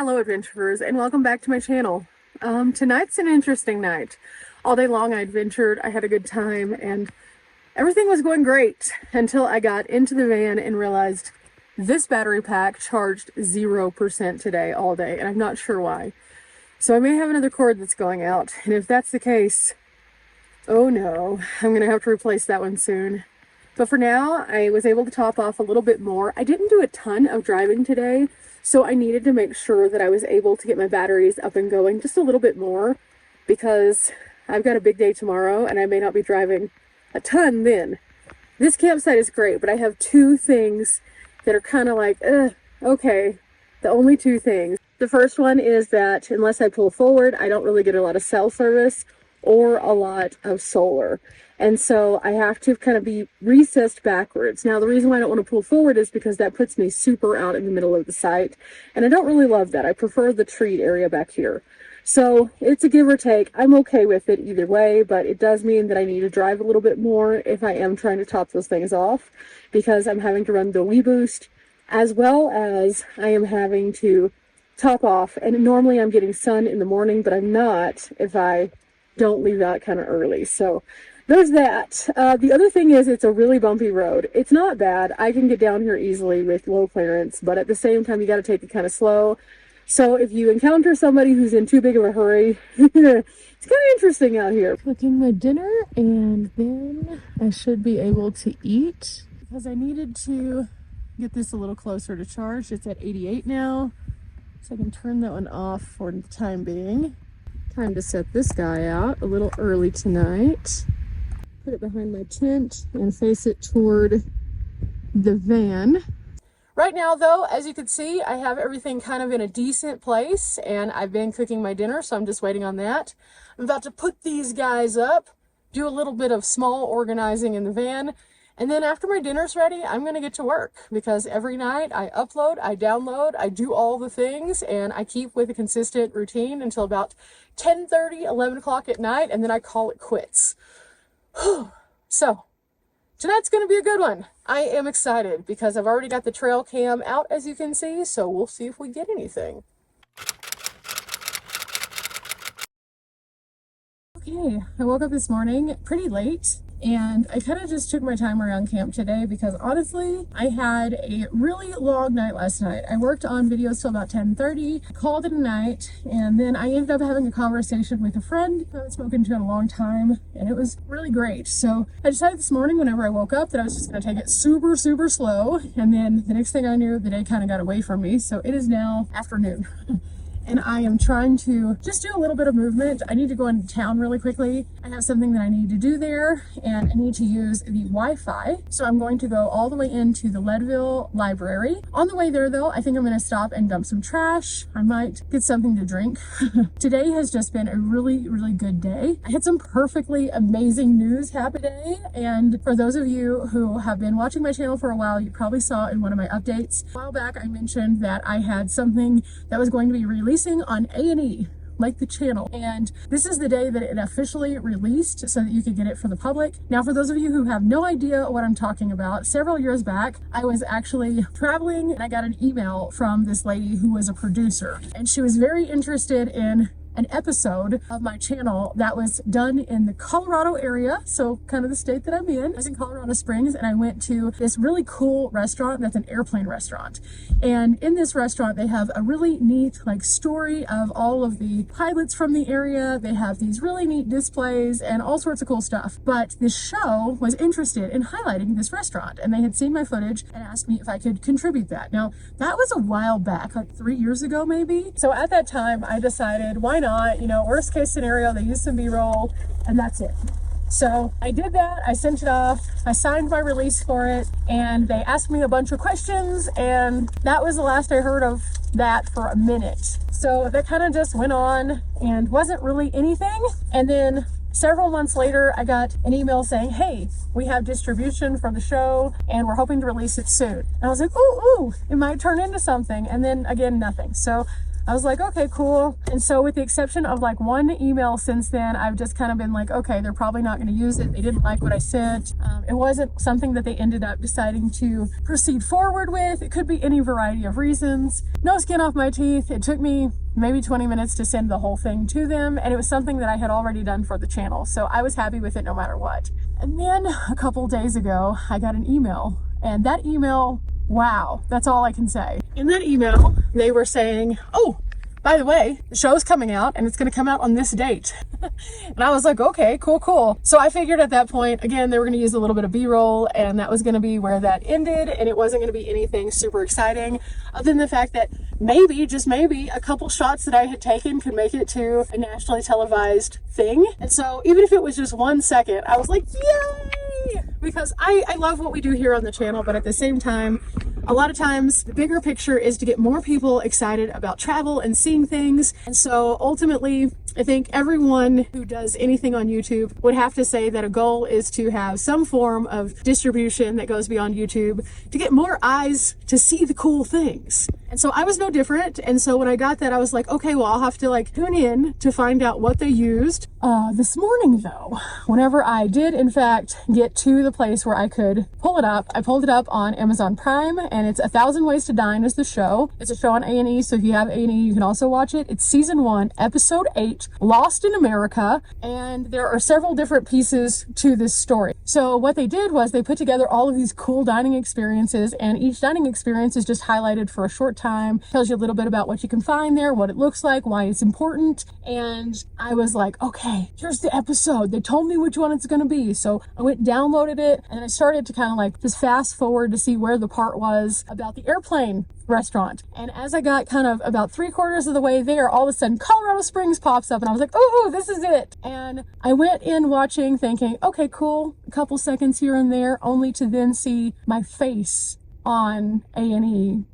Hello adventurers and welcome back to my channel. Tonight's an interesting night. All day long I adventured, I had a good time, and everything was going great until I got into the van and realized this battery pack charged 0% today all day, and I'm not sure why. So I may have another cord that's going out, and if that's the case, oh no, I'm gonna have to replace that one soon. But for now, I was able to top off a little bit more. I didn't do a ton of driving today, so I needed to make sure that I was able to get my batteries up and going just a little bit more because I've got a big day tomorrow and I may not be driving a ton then. This campsite is great, but I have two things that are kind of like, okay, the only two things. The first one is that unless I pull forward, I don't really get a lot of cell service or a lot of solar. And so I have to kind of be recessed backwards. Now, the reason why I don't want to pull forward is because that puts me super out in the middle of the site. And I don't really love that. I prefer the treed area back here. So it's a give or take. I'm okay with it either way, but it does mean that I need to drive a little bit more if I am trying to top those things off, because I'm having to run the Wii Boost as well as I am having to top off. And normally I'm getting sun in the morning, but I'm not if I don't leave out kind of early. So there's that. The other thing is it's a really bumpy road. It's not bad. I can get down here easily with low clearance, but at the same time, you got to take it kind of slow. So if you encounter somebody who's in too big of a hurry, it's kind of interesting out here. Cooking my dinner, and then I should be able to eat because I needed to get this a little closer to charge. It's at 88 now, so I can turn that one off for the time being. Time to set this guy out a little early tonight. Put it behind my tent and face it toward the van. Right now though, as you can see, I have everything kind of in a decent place and I've been cooking my dinner, so I'm just waiting on that. I'm about to put these guys up, do a little bit of small organizing in the van, and then after my dinner's ready, I'm gonna get to work because every night I upload, I download, I do all the things, and I keep with a consistent routine until about 10:30, 11 o'clock at night, and then I call it quits. So tonight's going to be a good one. I am excited because I've already got the trail cam out, as you can see, so we'll see if we get anything. Okay, I woke up this morning pretty late and I kind of just took my time around camp today because honestly, I had a really long night last night. I worked on videos till about 10:30, called it a night, and then I ended up having a conversation with a friend I haven't spoken to in a long time, and it was really great. So I decided this morning whenever I woke up that I was just going to take it super slow, and then the next thing I knew, the day kind of got away from me. So it is now afternoon. And I am trying to just do a little bit of movement. I need to go into town really quickly. I have something that I need to do there, and I need to use the Wi-Fi. So I'm going to go all the way into the Leadville Library. On the way there though, I think I'm gonna stop and dump some trash. I might get something to drink. Today has just been a really good day. I had some perfectly amazing news happen today. And for those of you who have been watching my channel for a while, you probably saw in one of my updates. A while back, I mentioned that I had something that was going to be released on A&E, like the channel, and this is the day that it officially released so that you could get it for the public. Now, for those of you who have no idea what I'm talking about, several years back I was actually traveling and I got an email from this lady who was a producer, and she was very interested in an episode of my channel that was done in the Colorado area, so kind of the state that I'm in. I was in Colorado Springs and I went to this really cool restaurant that's an airplane restaurant. And in this restaurant, they have a really neat like story of all of the pilots from the area. They have these really neat displays and all sorts of cool stuff. But this show was interested in highlighting this restaurant, and they had seen my footage and asked me if I could contribute that. Now, that was a while back, like 3 years ago maybe. So at that time, I decided, why not? You know, worst case scenario, they use some B-roll and that's it. So I did that, I sent it off, I signed my release for it, and they asked me a bunch of questions, and that was the last I heard of that for a minute. So that kind of just went on and wasn't really anything. And then several months later, I got an email saying, hey, we have distribution for the show and we're hoping to release it soon. And I was like, ooh, it might turn into something. And then again, nothing. So I was like, okay, cool. And so with the exception of like one email since then, I've just kind of been like, okay, they're probably not going to use it. They didn't like what I sent. It wasn't something that they ended up deciding to proceed forward with. It could be any variety of reasons. No skin off my teeth. It took me maybe 20 minutes to send the whole thing to them. And it was something that I had already done for the channel. So I was happy with it no matter what. And then a couple days ago, I got an email, and that email, wow, that's all I can say. In that email, they were saying, oh, by the way, the show's coming out and it's going to come out on this date. And I was like, okay, cool. So I figured at that point, again, they were going to use a little bit of B-roll, and that was going to be where that ended. And it wasn't going to be anything super exciting other than the fact that maybe, just maybe, a couple shots that I had taken could make it to a nationally televised thing. And so even if it was just 1 second, I was like, yay! Because I love what we do here on the channel, but at the same time, a lot of times the bigger picture is to get more people excited about travel and seeing things. And so ultimately, I think everyone who does anything on YouTube would have to say that a goal is to have some form of distribution that goes beyond YouTube to get more eyes to see the cool things. And so I was no different. And so when I got that, I was like, okay, well, I'll have to like tune in to find out what they used. This morning though, whenever I did in fact get to the place where I could pull it up, I pulled it up on Amazon Prime, and it's 1,000 Ways to Dine is the show. It's a show on A&E, so if you have A&E, you can also watch it. It's season 1, episode 8, Lost in America, and there are several different pieces to this story. So what they did was they put together all of these cool dining experiences, and each dining experience is just highlighted for a short time, tells you a little bit about what you can find there, what it looks like, why it's important. And I was like, okay, here's the episode. They told me which one it's going to be. So I went and downloaded it, and I started to kind of like just fast forward to see where the part was about the airplane restaurant. And as I got kind of about 3/4 of the way there, all of a sudden Colorado Springs pops up, and I was like, oh, this is it. And I went in watching thinking, okay, cool, a couple seconds here and there, only to then see my face on A&E.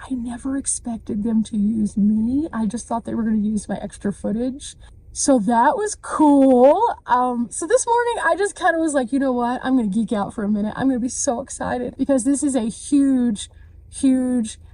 I never expected them to use me. I just thought they were going to use my extra footage. So that was cool. So this morning I just kind of was like, you know what? I'm going to geek out for a minute. I'm going to be so excited because this is a huge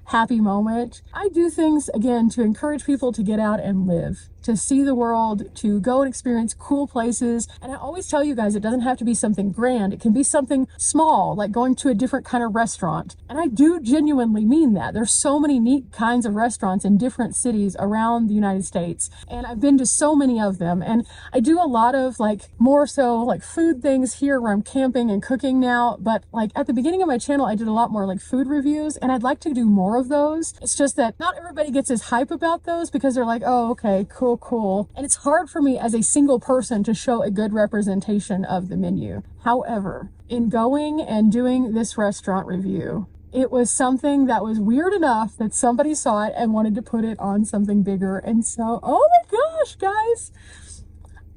happy moment. I do things, again, to encourage people to get out and live, to see the world, to go and experience cool places. And I always tell you guys, it doesn't have to be something grand. It can be something small, like going to a different kind of restaurant. And I do genuinely mean that. There's so many neat kinds of restaurants in different cities around the United States. And I've been to so many of them. And I do a lot of like more so like food things here where I'm camping and cooking now. But like at the beginning of my channel, I did a lot more like food reviews, and I'd like to do more of those. It's just that not everybody gets as hype about those because they're like, oh, okay, cool. And it's hard for me as a single person to show a good representation of the menu. However, in going and doing this restaurant review, it was something that was weird enough that somebody saw it and wanted to put it on something bigger. And so, oh my gosh, guys,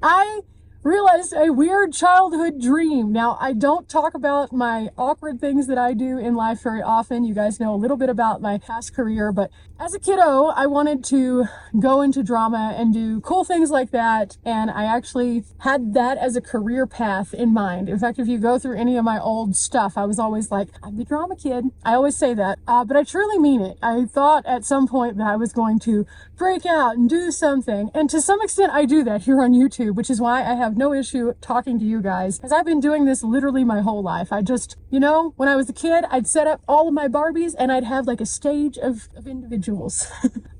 I realized a weird childhood dream. Now, I don't talk about my awkward things that I do in life very often. You guys know a little bit about my past career, but as a kiddo, I wanted to go into drama and do cool things like that. And I actually had that as a career path in mind. In fact, if you go through any of my old stuff, I was always like, I'm the drama kid. I always say that, but I truly mean it. I thought at some point that I was going to break out and do something. And to some extent, I do that here on YouTube, which is why I have no issue talking to you guys, because I've been doing this literally my whole life. I just, you know, when I was a kid, I'd set up all of my Barbies and I'd have like a stage of individuals.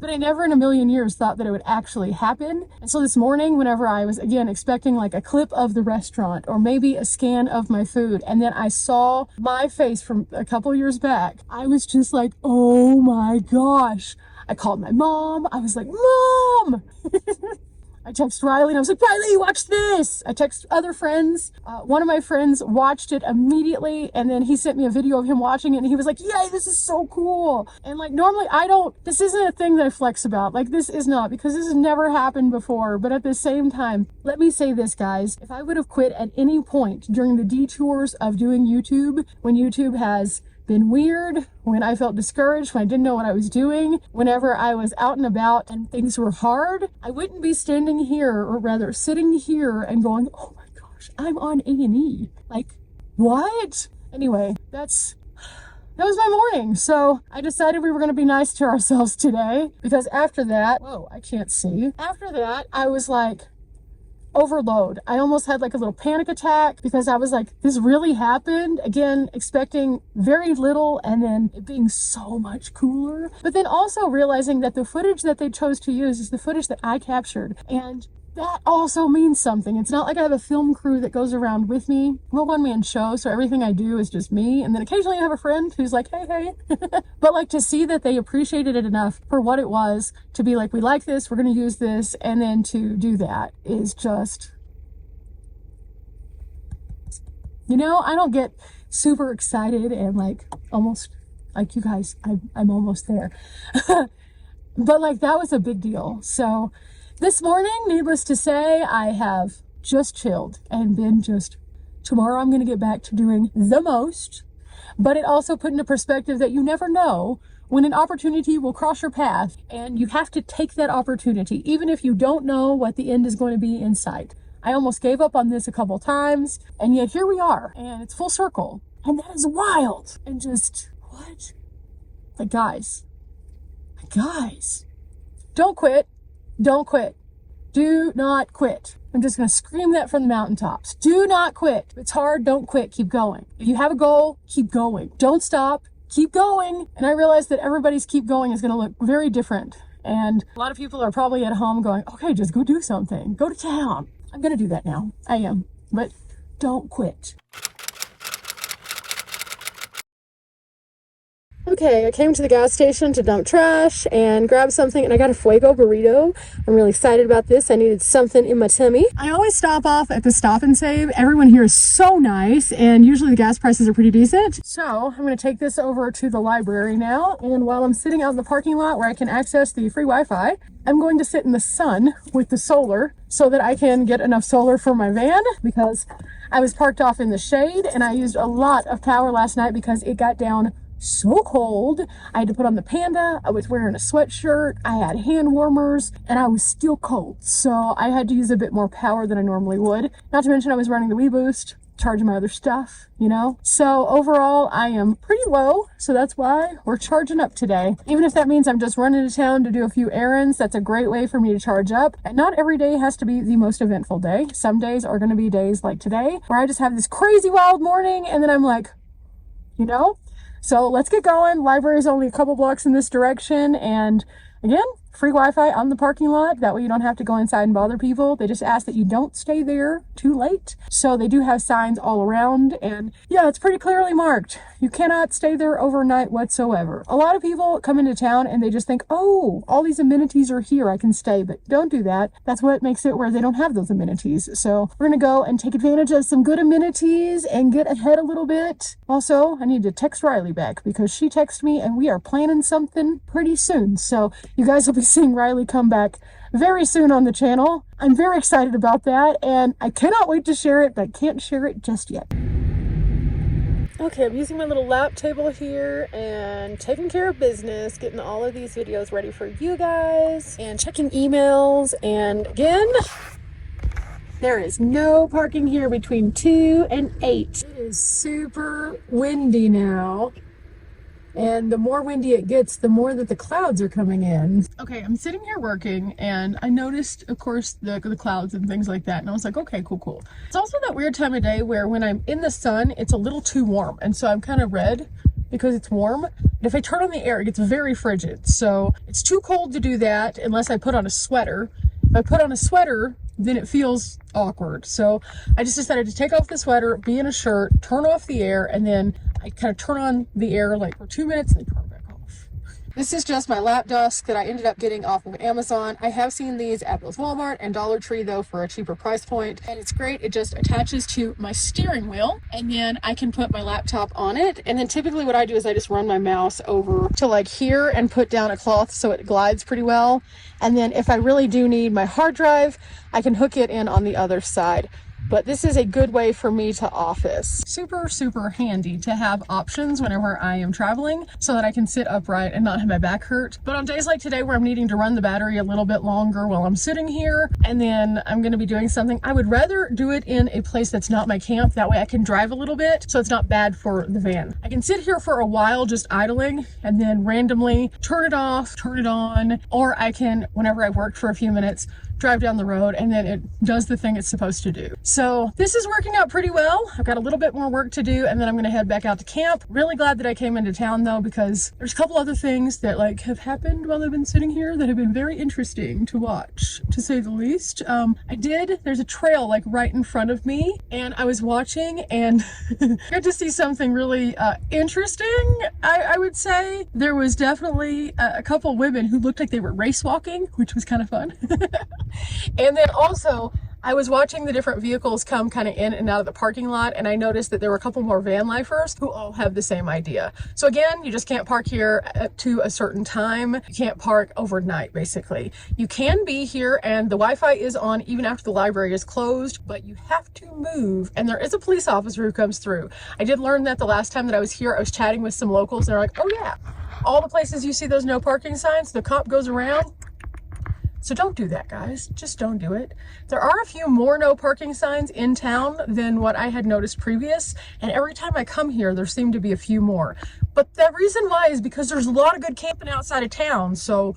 But I never in a million years thought that it would actually happen. And so this morning, whenever I was again expecting like a clip of the restaurant or maybe a scan of my food, and then I saw my face from a couple years back, I was just like, oh my gosh. I called my mom. I was like, Mom! I texted Riley and I was like, Riley, watch this. I texted other friends. One of my friends watched it immediately, and then he sent me a video of him watching it, and he was like, yay, this is so cool. And like, normally this isn't a thing that I flex about. Like, this is not, because this has never happened before. But at the same time, let me say this, guys. If I would have quit at any point during the detours of doing YouTube, when YouTube has been weird, when I felt discouraged, when I didn't know what I was doing, whenever I was out and about and things were hard, I wouldn't be standing here, or rather sitting here and going, oh my gosh, I'm on A&E. Like, what? Anyway, that's that was my morning. So I decided we were going to be nice to ourselves today, because after that, whoa, I can't see. After that, I was like, overload. I almost had like a little panic attack because I was like, this really happened? Again, expecting very little and then it being so much cooler. But then also realizing that the footage that they chose to use is the footage that I captured. And that also means something. It's not like I have a film crew that goes around with me. I'm a one-man show, so everything I do is just me. And then occasionally I have a friend who's like, hey, hey. But like to see that they appreciated it enough for what it was, to be like, we like this, we're going to use this, and then to do that is just, you know, I don't get super excited and like almost like you guys, I'm almost there. But like that was a big deal. So this morning, needless to say, I have just chilled and been just, tomorrow I'm going to get back to doing the most. But it also put into perspective that you never know when an opportunity will cross your path, and you have to take that opportunity, even if you don't know what the end is going to be in sight. I almost gave up on this a couple times, and yet here we are, and it's full circle. And that is wild. And just, what? Like, guys, don't quit. Don't quit. Do not quit. I'm just going to scream that from the mountaintops. Do not quit. If it's hard, don't quit. Keep going. If you have a goal, keep going. Don't stop. Keep going. And I realize that everybody's keep going is going to look very different. And a lot of people are probably at home going, okay, just go do something. Go to town. I'm going to do that now. I am. But don't quit. Okay, I came to the gas station to dump trash and grab something, and I got a Fuego burrito. I'm really excited about this. I needed something in my tummy. I always stop off at the Stop and Save. Everyone here is so nice, and usually the gas prices are pretty decent. So I'm going to take this over to the library now, and while I'm sitting out in the parking lot where I can access the free Wi-Fi, I'm going to sit in the sun with the solar so that I can get enough solar for my van, because I was parked off in the shade and I used a lot of power last night because it got down so cold. I had to put on the Panda. I was wearing a sweatshirt. I had hand warmers and I was still cold. So I had to use a bit more power than I normally would. Not to mention I was running the WeBoost, charging my other stuff, you know? So overall, I am pretty low. So that's why we're charging up today. Even if that means I'm just running to town to do a few errands, that's a great way for me to charge up. And not every day has to be the most eventful day. Some days are going to be days like today where I just have this crazy wild morning and then I'm like, you know? So let's get going. Library is only a couple blocks in this direction. And again, free Wi-Fi on the parking lot. That way you don't have to go inside and bother people. They just ask that you don't stay there too late. So they do have signs all around. And yeah, it's pretty clearly marked. You cannot stay there overnight whatsoever. A lot of people come into town and they just think, oh, all these amenities are here, I can stay. But don't do that. That's what makes it where they don't have those amenities. So we're going to go and take advantage of some good amenities and get ahead a little bit. Also, I need to text Riley back because she texted me and we are planning something pretty soon. So you guys will be seeing Riley come back very soon on the channel. I'm very excited about that and I cannot wait to share it, but I can't share it just yet. Okay, I'm using my little lap table here and taking care of business, getting all of these videos ready for you guys and checking emails. And again, there is no parking here between 2 and 8. It is super windy now. And the more windy it gets, the more that the clouds are coming in. Okay, I'm sitting here working and I noticed, of course, the clouds and things like that. And I was like, okay, cool. It's also that weird time of day where when I'm in the sun, it's a little too warm. And so I'm kind of red because it's warm. And if I turn on the air, it gets very frigid. So it's too cold to do that unless I put on a sweater. If I put on a sweater, then it feels awkward. So I just decided to take off the sweater, be in a shirt, turn off the air, and then I kind of turn on the air like for 2 minutes and then turn it back off. This is just my lap desk that I ended up getting off of Amazon. I have seen these at both Walmart and Dollar Tree though for a cheaper price point, and it's great. It just attaches to my steering wheel and then I can put my laptop on it. And then typically what I do is I just run my mouse over to like here and put down a cloth so it glides pretty well. And then if I really do need my hard drive, I can hook it in on the other side. but this is a good way for me to office. Super, super handy to have options whenever I am traveling so that I can sit upright and not have my back hurt. But on days like today where I'm needing to run the battery a little bit longer while I'm sitting here and then I'm going to be doing something, I would rather do it in a place that's not my camp. That way I can drive a little bit so it's not bad for the van. I can sit here for a while just idling and then randomly turn it off, turn it on, or I can, whenever I've worked for a few minutes, drive down the road and then it does the thing it's supposed to do. So this is working out pretty well. I've got a little bit more work to do and then I'm gonna head back out to camp. Really glad that I came into town though, because there's a couple other things that like have happened while I've been sitting here that have been very interesting to watch, to say the least. There's a trail like right in front of me and I was watching and got to see something really interesting, I would say. There was definitely a couple women who looked like they were race walking, which was kind of fun. And then also I was watching the different vehicles come kind of in and out of the parking lot, and I noticed that there were a couple more van lifers who all have the same idea. So again, you just can't park here up to a certain time. You can't park overnight, basically. You can be here and the Wi-Fi is on even after the library is closed, but you have to move. And there is a police officer who comes through. I did learn that the last time that I was here, I was chatting with some locals and they're like, oh yeah, all the places you see those no parking signs, the cop goes around. So don't do that, guys. Just don't do it. There are a few more no parking signs in town than what I had noticed previous. And every time I come here, there seem to be a few more. But the reason why is because there's a lot of good camping outside of town. So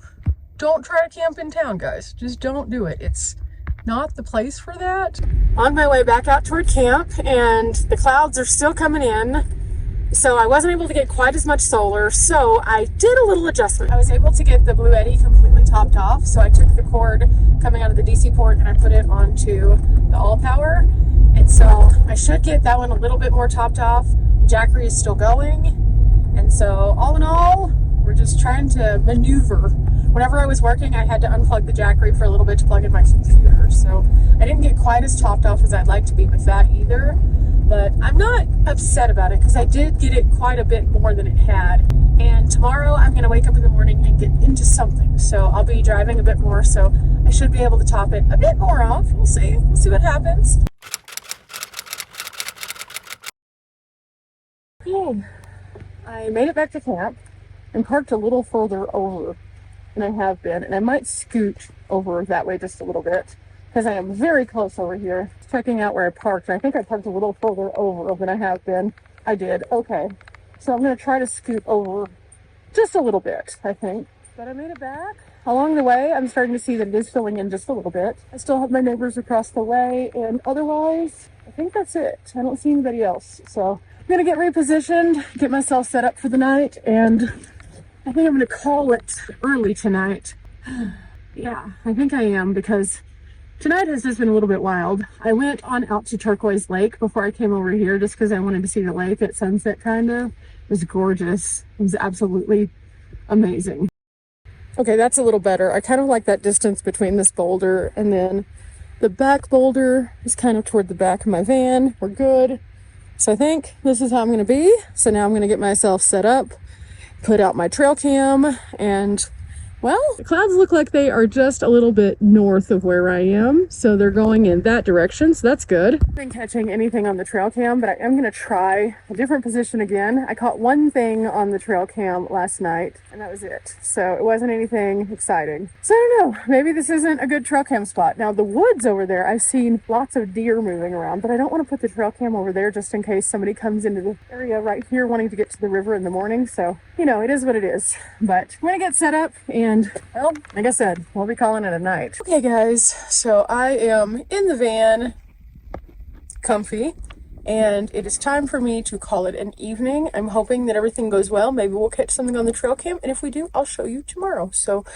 don't try to camp in town, guys. Just don't do it. It's not the place for that. On my way back out toward camp, and the clouds are still coming in. So I wasn't able to get quite as much solar, so I did a little adjustment. I was able to get the Blue Eddy completely topped off, so I took the cord coming out of the DC port and I put it onto the all power. And so I should get that one a little bit more topped off. The Jackery is still going. And so all in all, we're just trying to maneuver. Whenever I was working, I had to unplug the Jackery for a little bit to plug in my computer. So I didn't get quite as topped off as I'd like to be with that either. But I'm not upset about it because I did get it quite a bit more than it had. And tomorrow I'm going to wake up in the morning and get into something. So I'll be driving a bit more, so I should be able to top it a bit more off. We'll see. We'll see what happens. Okay. I made it back to camp and parked a little further over than I have been. And I might scoot over that way just a little bit, because I am very close over here, checking out where I parked. And I think I parked a little further over than I have been. I did. Okay. So I'm going to try to scoot over just a little bit, I think. But I made it back. Along the way, I'm starting to see that it is filling in just a little bit. I still have my neighbors across the way, and otherwise, I think that's it. I don't see anybody else. So I'm going to get repositioned, get myself set up for the night, and I think I'm going to call it early tonight. Yeah, I think I am, because tonight has just been a little bit wild. I went on out to Turquoise Lake before I came over here just because I wanted to see the lake at sunset, kind of. It was gorgeous. It was absolutely amazing. Okay, that's a little better. I kind of like that distance between this boulder and then the back boulder is kind of toward the back of my van. We're good. So I think this is how I'm going to be. So now I'm going to get myself set up, put out my trail cam, and well, the clouds look like they are just a little bit north of where I am, so they're going in that direction, so that's good. I haven't been catching anything on the trail cam, but I am going to try a different position again. I caught one thing on the trail cam last night, and that was it. So it wasn't anything exciting. So I don't know, maybe this isn't a good trail cam spot. Now the woods over there, I've seen lots of deer moving around, but I don't want to put the trail cam over there just in case somebody comes into the area right here wanting to get to the river in the morning. So, you know, it is what it is. But I'm going to get set up and, well, like I said, we'll be calling it a night. Okay, guys, so I am in the van, comfy, and it is time for me to call it an evening. I'm hoping that everything goes well. Maybe we'll catch something on the trail cam, and if we do, I'll show you tomorrow. So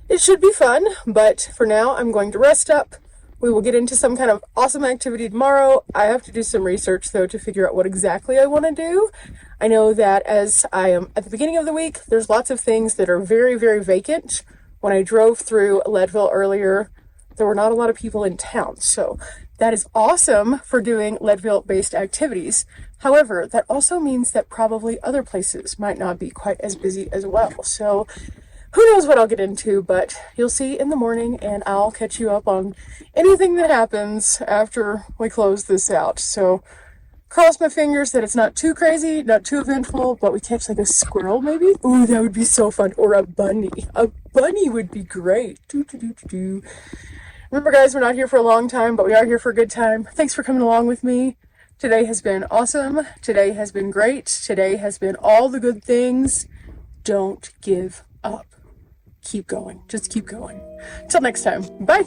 it should be fun, but for now, I'm going to rest up. We will get into some kind of awesome activity tomorrow. I have to do some research, though, to figure out what exactly I want to do. I know that as I am at the beginning of the week, there's lots of things that are very, very vacant. When I drove through Leadville earlier, there were not a lot of people in town. So that is awesome for doing Leadville-based activities. However, that also means that probably other places might not be quite as busy as well. So who knows what I'll get into, but you'll see in the morning, and I'll catch you up on anything that happens after we close this out. So cross my fingers that it's not too crazy, not too eventful, but we catch like a squirrel maybe. Ooh, that would be so fun. Or a bunny. A bunny would be great. Remember, guys, we're not here for a long time, but we are here for a good time. Thanks for coming along with me. Today has been awesome. Today has been great. Today has been all the good things. Don't give up. Keep going. Just keep going. Till next time. Bye.